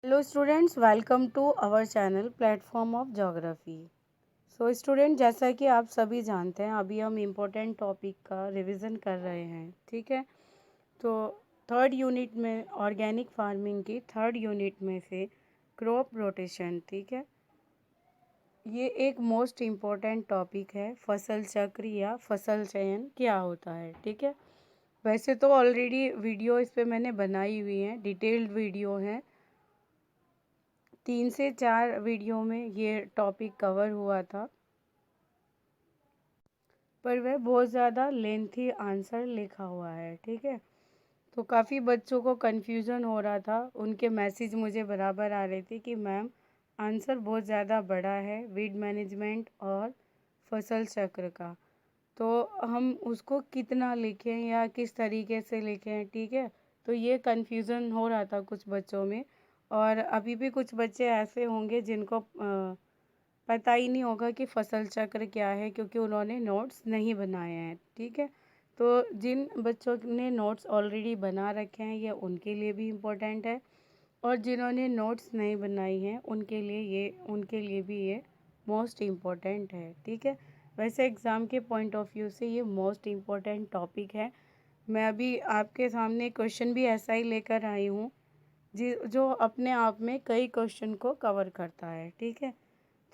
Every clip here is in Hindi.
Hello students, welcome to our channel platform of geography. So student, जैसा कि आप सभी जानते हैं, अभी हम इम्पोर्टेंट टॉपिक का रिवीजन कर रहे हैं। ठीक है, तो थर्ड यूनिट में ऑर्गेनिक फार्मिंग की थर्ड यूनिट में से क्रॉप रोटेशन। ठीक है, ये एक मोस्ट इम्पोर्टेंट टॉपिक है। फसल चक्र या फसल चयन क्या होता है। ठीक है, वैसे तो ऑलरेडी वीडियो इस पे मैंने बनाई हुई है, डिटेल्ड वीडियो है। 3 से 4 वीडियो में ये टॉपिक कवर हुआ था, पर वह बहुत ज़्यादा लेंथी आंसर लिखा हुआ है। ठीक है, तो काफ़ी बच्चों को कन्फ्यूज़न हो रहा था, उनके मैसेज मुझे बराबर आ रहे थे कि मैम आंसर बहुत ज़्यादा बड़ा है वीड मैनेजमेंट और फसल चक्र का, तो हम उसको कितना लिखें या किस तरीके से लिखें। ठीक है, तो ये कन्फ्यूज़न हो रहा था कुछ बच्चों में, और अभी भी कुछ बच्चे ऐसे होंगे जिनको पता ही नहीं होगा कि फसल चक्र क्या है, क्योंकि उन्होंने नोट्स नहीं बनाए हैं। ठीक है, तो जिन बच्चों ने नोट्स ऑलरेडी बना रखे हैं ये उनके लिए भी इम्पोर्टेंट है, और जिन्होंने नोट्स नहीं बनाई हैं उनके लिए भी ये मोस्ट इम्पोर्टेंट है। ठीक है, वैसे एग्ज़ाम के पॉइंट ऑफ व्यू से ये मोस्ट इम्पोर्टेंट टॉपिक है। मैं अभी आपके सामने क्वेश्चन भी ऐसा ही लेकर आई हूँ जो अपने आप में कई क्वेश्चन को कवर करता है। ठीक है,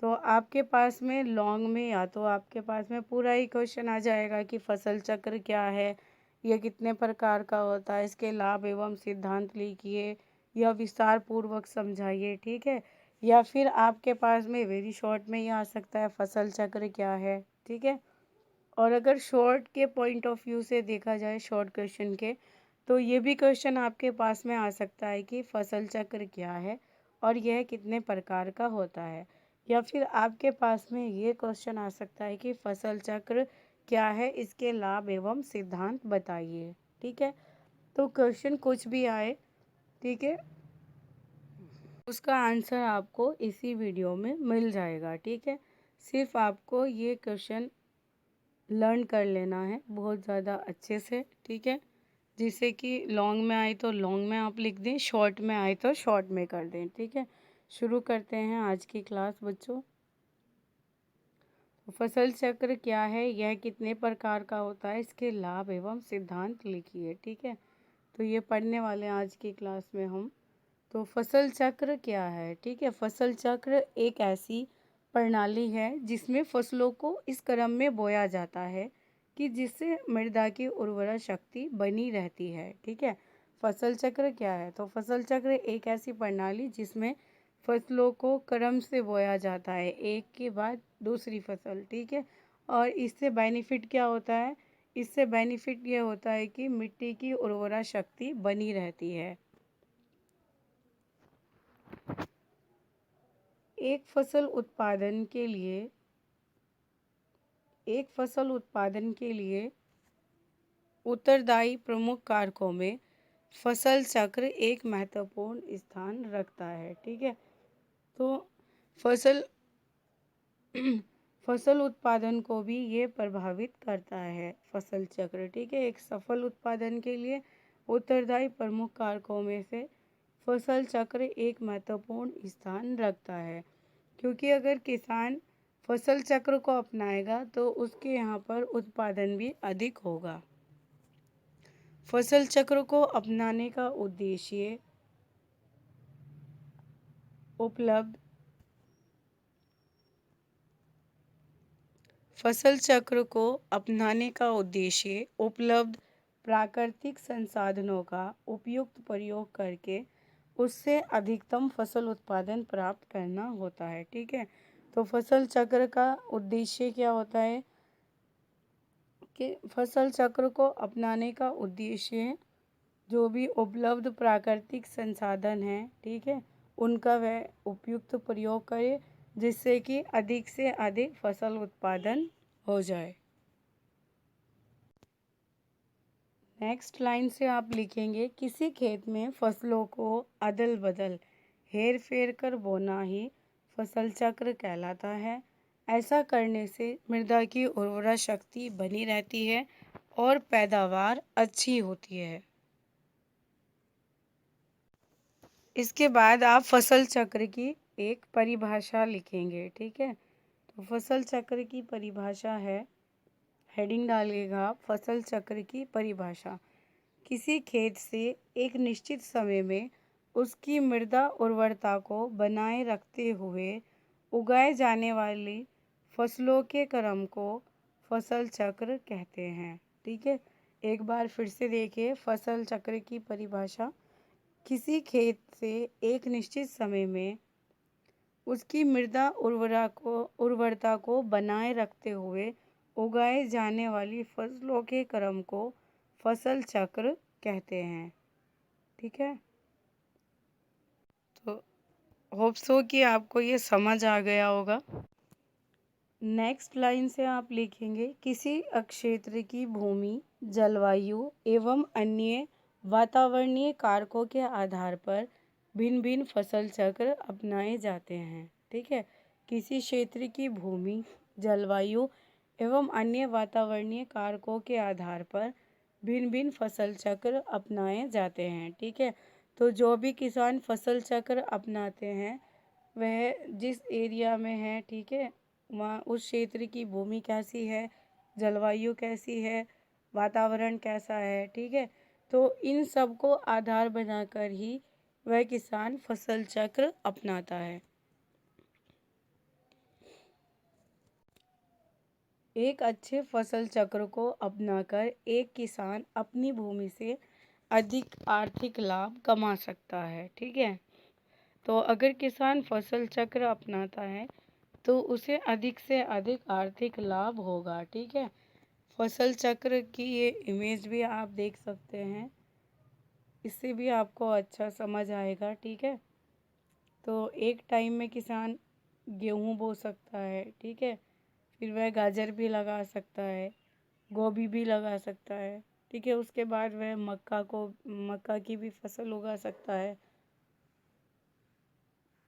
तो आपके पास में लॉन्ग में या तो आपके पास में पूरा ही क्वेश्चन आ जाएगा कि फसल चक्र क्या है, यह कितने प्रकार का होता है, इसके लाभ एवं सिद्धांत लिखिए या विस्तार पूर्वक समझाइए। ठीक है, या फिर आपके पास में वेरी शॉर्ट में यह आ सकता है फसल चक्र क्या है। ठीक है, और अगर शॉर्ट के पॉइंट ऑफ व्यू से देखा जाए, शॉर्ट क्वेश्चन के, तो ये भी क्वेश्चन आपके पास में आ सकता है कि फसल चक्र क्या है और यह कितने प्रकार का होता है। या फिर आपके पास में ये क्वेश्चन आ सकता है कि फसल चक्र क्या है, इसके लाभ एवं सिद्धांत बताइए। ठीक है, तो क्वेश्चन कुछ भी आए, ठीक है, उसका आंसर आपको इसी वीडियो में मिल जाएगा। ठीक है, सिर्फ आपको ये क्वेश्चन लर्न कर लेना है बहुत ज़्यादा अच्छे से। ठीक है, जिससे कि लॉन्ग में आए तो लॉन्ग में आप लिख दें, शॉर्ट में आए तो शॉर्ट में कर दें। ठीक है, शुरू करते हैं आज की क्लास बच्चों। फसल चक्र क्या है, यह कितने प्रकार का होता है, इसके लाभ एवं सिद्धांत लिखिए। ठीक है, तो ये पढ़ने वाले हैं आज की क्लास में हम। तो फसल चक्र क्या है। ठीक है, फसल चक्र एक ऐसी प्रणाली है जिसमें फसलों को इस क्रम में बोया जाता है कि जिससे मृदा की उर्वरा शक्ति बनी रहती है। ठीक है, फसल चक्र क्या है, तो फसल चक्र एक ऐसी प्रणाली जिसमें फसलों को क्रम से बोया जाता है, एक के बाद दूसरी फसल। ठीक है, और इससे बेनिफिट क्या होता है, इससे बेनिफिट ये होता है कि मिट्टी की उर्वरा शक्ति बनी रहती है। एक फसल उत्पादन के लिए उत्तरदायी प्रमुख कारकों में फसल चक्र एक महत्वपूर्ण स्थान रखता है। ठीक है, तो फसल फसल उत्पादन को भी ये प्रभावित करता है फसल चक्र। ठीक है, एक सफल उत्पादन के लिए उत्तरदायी प्रमुख कारकों में से फसल चक्र एक महत्वपूर्ण स्थान रखता है, क्योंकि अगर किसान फसल चक्र को अपनाएगा तो उसके यहाँ पर उत्पादन भी अधिक होगा। फसल चक्र को अपनाने का उद्देश्य उपलब्ध फसल चक्र को अपनाने का उद्देश्य उपलब्ध प्राकृतिक संसाधनों का उपयुक्त प्रयोग करके उससे अधिकतम फसल उत्पादन प्राप्त करना होता है। ठीक है, तो फसल चक्र का उद्देश्य क्या होता है कि फसल चक्र को अपनाने का उद्देश्य जो भी उपलब्ध प्राकृतिक संसाधन हैं, ठीक है, उनका वह उपयुक्त प्रयोग करे जिससे कि अधिक से अधिक फसल उत्पादन हो जाए। नेक्स्ट लाइन से आप लिखेंगे, किसी खेत में फसलों को अदल बदल हेर फेर कर बोना ही फसल चक्र कहलाता है। ऐसा करने से मृदा की उर्वरा शक्ति बनी रहती है और पैदावार अच्छी होती है। इसके बाद आप फसल चक्र की एक परिभाषा लिखेंगे, ठीक है। तो फसल चक्र की परिभाषा है, हेडिंग डालिएगा आप, फसल चक्र की परिभाषा। किसी खेत से एक निश्चित समय में उसकी मृदा उर्वरता को बनाए रखते हुए उगाए जाने वाली फसलों के क्रम को फसल चक्र कहते हैं, ठीक है। एक बार फिर से देखिए फसल चक्र की परिभाषा। किसी खेत से एक निश्चित समय में उसकी मृदा उर्वरता को बनाए रखते हुए उगाए जाने वाली फसलों के क्रम को फसल चक्र कहते हैं, ठीक है। तो होप सो कि आपको ये समझ आ गया होगा। नेक्स्ट लाइन से आप लिखेंगे, किसी क्षेत्र की भूमि, जलवायु एवं अन्य वातावरणीय कारकों के आधार पर भिन्न भिन्न फसल चक्र अपनाए जाते हैं, ठीक है। किसी क्षेत्र की भूमि, जलवायु एवं अन्य वातावरणीय कारकों के आधार पर भिन्न भिन्न फसल चक्र अपनाए जाते हैं, ठीक है। तो जो भी किसान फसल चक्र अपनाते हैं वह जिस एरिया में है, ठीक है, वहाँ उस क्षेत्र की भूमि कैसी है, जलवायु कैसी है, वातावरण कैसा है, ठीक है। तो इन सब को आधार बनाकर ही वह किसान फसल चक्र अपनाता है। एक अच्छे फसल चक्र को अपनाकर एक किसान अपनी भूमि से अधिक आर्थिक लाभ कमा सकता है, ठीक है। तो अगर किसान फसल चक्र अपनाता है तो उसे अधिक से अधिक आर्थिक लाभ होगा, ठीक है। फसल चक्र की ये इमेज भी आप देख सकते हैं, इससे भी आपको अच्छा समझ आएगा, ठीक है। तो एक टाइम में किसान गेहूँ बो सकता है, ठीक है, फिर वह गाजर भी लगा सकता है, गोभी भी लगा सकता है, ठीक है। उसके बाद वह मक्का की भी फसल उगा सकता है।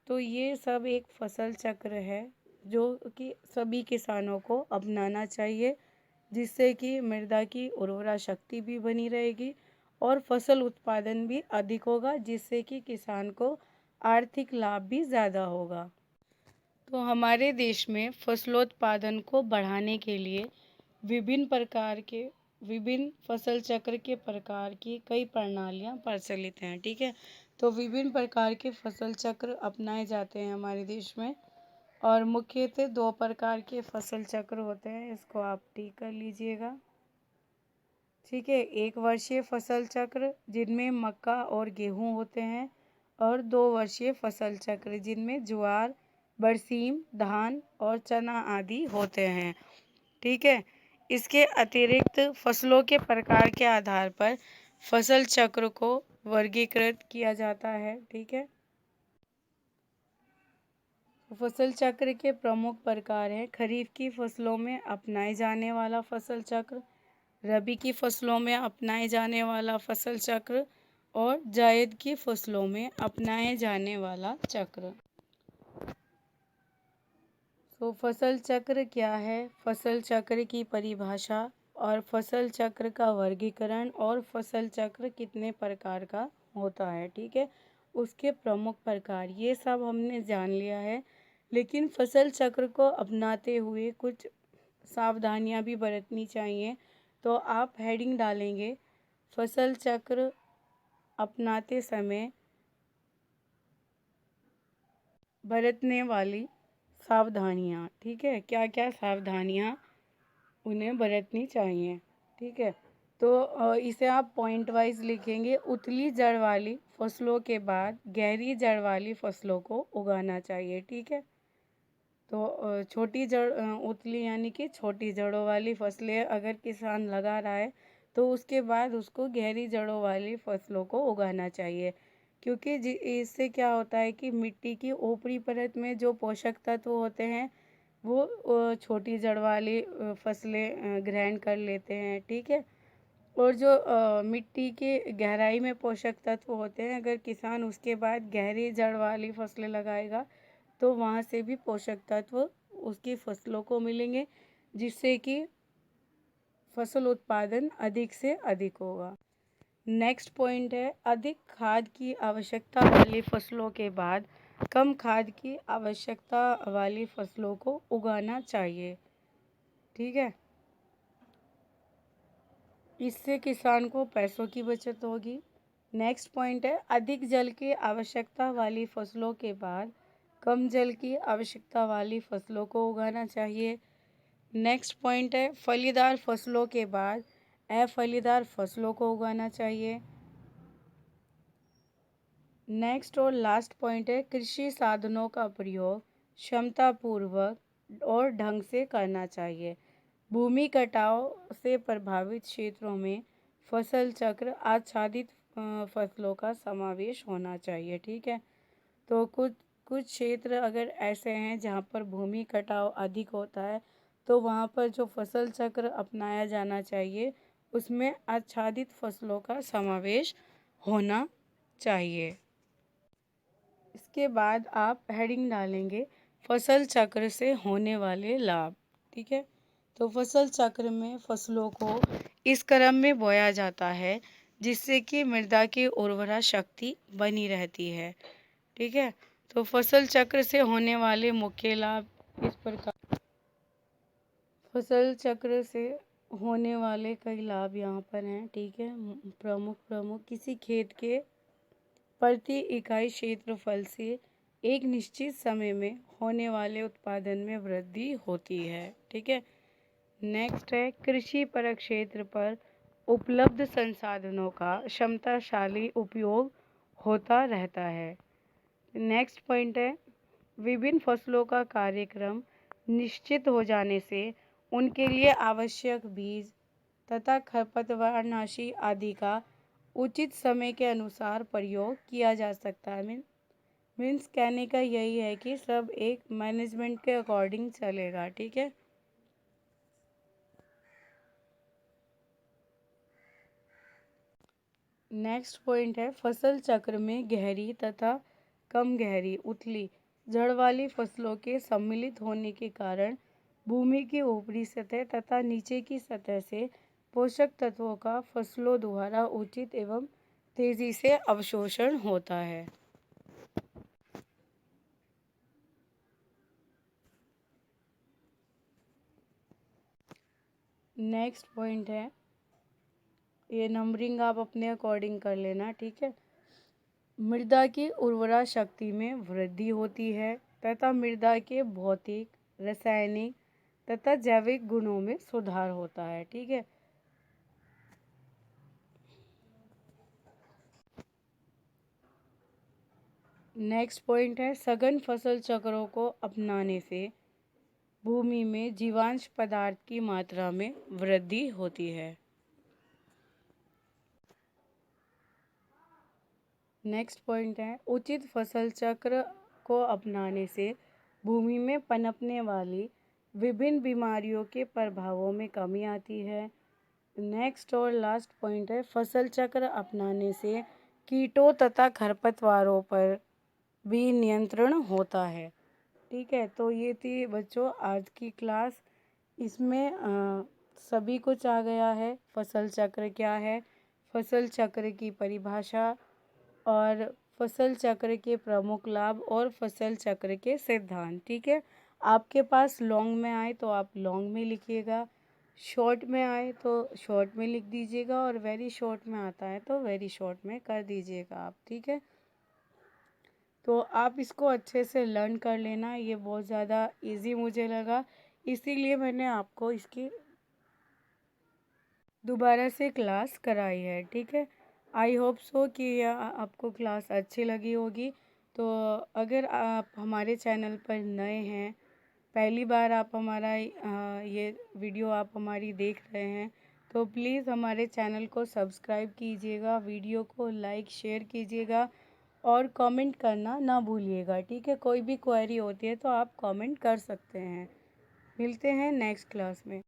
तो ये सब एक फसल चक्र है जो कि सभी किसानों को अपनाना चाहिए, जिससे कि मृदा की उर्वरा शक्ति भी बनी रहेगी और फसल उत्पादन भी अधिक होगा, जिससे कि किसान को आर्थिक लाभ भी ज़्यादा होगा। तो हमारे देश में फसलोत्पादन को बढ़ाने के लिए विभिन्न फसल चक्र के प्रकार की कई प्रणालियां प्रचलित हैं, ठीक है। तो विभिन्न प्रकार के फसल चक्र अपनाए जाते हैं हमारे देश में, और मुख्यतः दो प्रकार के फसल चक्र होते हैं, इसको आप टिक कर लीजिएगा, ठीक है। एक वर्षीय फसल चक्र जिनमें मक्का और गेहूं होते हैं, और 2 वर्षीय फसल चक्र जिनमें ज्वार, बरसीम, धान और चना आदि होते हैं, ठीक है। इसके अतिरिक्त फसलों के प्रकार के आधार पर फसल चक्र को वर्गीकृत किया जाता है, ठीक है। फसल चक्र के प्रमुख प्रकार हैं, खरीफ की फसलों में अपनाए जाने वाला फसल चक्र, रबी की फसलों में अपनाए जाने वाला फसल चक्र और जायद की फसलों में अपनाए जाने वाला चक्र। तो फसल चक्र क्या है, फसल चक्र की परिभाषा और फसल चक्र का वर्गीकरण और फसल चक्र कितने प्रकार का होता है, ठीक है, उसके प्रमुख प्रकार, ये सब हमने जान लिया है। लेकिन फसल चक्र को अपनाते हुए कुछ सावधानियां भी बरतनी चाहिए। तो आप हेडिंग डालेंगे, फसल चक्र अपनाते समय बरतने वाली सावधानियाँ, ठीक है, क्या क्या सावधानियाँ उन्हें बरतनी चाहिए, ठीक है। तो इसे आप पॉइंट वाइज लिखेंगे। उथली जड़ वाली फसलों के बाद गहरी जड़ वाली फसलों को उगाना चाहिए, ठीक है। तो छोटी जड़ उथली यानी कि छोटी जड़ों वाली फसलें अगर किसान लगा रहा है तो उसके बाद उसको गहरी जड़ों वाली फसलों को उगाना चाहिए, क्योंकि इससे क्या होता है कि मिट्टी की ऊपरी परत में जो पोषक तत्व होते हैं वो छोटी जड़ वाली फसलें ग्रहण कर लेते हैं, ठीक है। और जो मिट्टी की गहराई में पोषक तत्व होते हैं, अगर किसान उसके बाद गहरी जड़ वाली फसलें लगाएगा तो वहाँ से भी पोषक तत्व उसकी फसलों को मिलेंगे, जिससे कि फसल उत्पादन अधिक से अधिक होगा। नेक्स्ट पॉइंट है अधिक खाद की आवश्यकता वाली फसलों के बाद कम खाद की आवश्यकता वाली फसलों को उगाना चाहिए। ठीक है, इससे किसान को पैसों की बचत होगी। नेक्स्ट पॉइंट है अधिक जल की आवश्यकता वाली फसलों के बाद कम जल की आवश्यकता वाली फसलों को उगाना चाहिए। नेक्स्ट पॉइंट है फलीदार फसलों के बाद अफलीदार फसलों को उगाना चाहिए। नेक्स्ट और लास्ट पॉइंट है कृषि साधनों का प्रयोग क्षमतापूर्वक और ढंग से करना चाहिए। भूमि कटाव से प्रभावित क्षेत्रों में फसल चक्र आच्छादित फसलों का समावेश होना चाहिए। ठीक है, तो कुछ कुछ क्षेत्र अगर ऐसे हैं जहाँ पर भूमि कटाव अधिक होता है तो वहाँ पर जो फसल चक्र अपनाया जाना चाहिए उसमें आच्छादित फसलों का समावेश होना चाहिए। इसके बाद आप हेडिंग डालेंगे फसल चक्र से होने वाले लाभ। ठीक है, तो फसल चक्र में फसलों को इस क्रम में बोया जाता है जिससे कि मृदा की उर्वरा शक्ति बनी रहती है। ठीक है, तो फसल चक्र से होने वाले मुख्य लाभ इस प्रकार। फसल चक्र से होने वाले कई लाभ यहाँ पर हैं। ठीक है, प्रमुख किसी खेत के प्रति इकाई क्षेत्रफल से एक निश्चित समय में होने वाले उत्पादन में वृद्धि होती है। ठीक है, नेक्स्ट है कृषि पर क्षेत्र पर उपलब्ध संसाधनों का क्षमताशाली उपयोग होता रहता है। नेक्स्ट पॉइंट है विभिन्न फसलों का कार्यक्रम निश्चित हो जाने से उनके लिए आवश्यक बीज तथा खरपतवारनाशी आदि का उचित समय के अनुसार प्रयोग किया जा सकता है। मीन्स कहने का यही है कि सब एक मैनेजमेंट के अकॉर्डिंग चलेगा। ठीक है, नेक्स्ट पॉइंट है फसल चक्र में गहरी तथा कम गहरी उथली जड़ वाली फसलों के सम्मिलित होने के कारण भूमि की ऊपरी सतह तथा नीचे की सतह से पोषक तत्वों का फसलों द्वारा उचित एवं तेजी से अवशोषण होता है। नेक्स्ट पॉइंट है, ये नंबरिंग आप अपने अकॉर्डिंग कर लेना। ठीक है, मृदा की उर्वरा शक्ति में वृद्धि होती है तथा मृदा के भौतिक, रासायनिक तथा जैविक गुणों में सुधार होता है। ठीक है, नेक्स्ट पॉइंट है सघन फसल चक्रों को अपनाने से भूमि में जीवांश पदार्थ की मात्रा में वृद्धि होती है। नेक्स्ट पॉइंट है उचित फसल चक्र को अपनाने से भूमि में पनपने वाली विभिन्न बीमारियों के प्रभावों में कमी आती है। नेक्स्ट और लास्ट पॉइंट है फसल चक्र अपनाने से कीटों तथा खरपतवारों पर भी नियंत्रण होता है। ठीक है, तो ये थी बच्चों आज की क्लास। इसमें सभी कुछ आ गया है। फसल चक्र क्या है, फसल चक्र की परिभाषा और फसल चक्र के प्रमुख लाभ और फसल चक्र के सिद्धांत। ठीक है, आपके पास लॉन्ग में आए तो आप लॉन्ग में लिखिएगा, शॉर्ट में आए तो शॉर्ट में लिख दीजिएगा और वेरी शॉर्ट में आता है तो वेरी शॉर्ट में कर दीजिएगा आप। ठीक है, तो आप इसको अच्छे से लर्न कर लेना। ये बहुत ज़्यादा इजी मुझे लगा, इसीलिए मैंने आपको इसकी दोबारा से क्लास कराई है। ठीक है, आई होप सो कि आपको क्लास अच्छी लगी होगी। तो अगर आप हमारे चैनल पर नए हैं, पहली बार आप हमारा ये वीडियो आप हमारी देख रहे हैं, तो प्लीज़ हमारे चैनल को सब्सक्राइब कीजिएगा, वीडियो को लाइक शेयर कीजिएगा और कमेंट करना ना भूलिएगा। ठीक है, कोई भी क्वेरी होती है तो आप कमेंट कर सकते हैं। मिलते हैं नेक्स्ट क्लास में।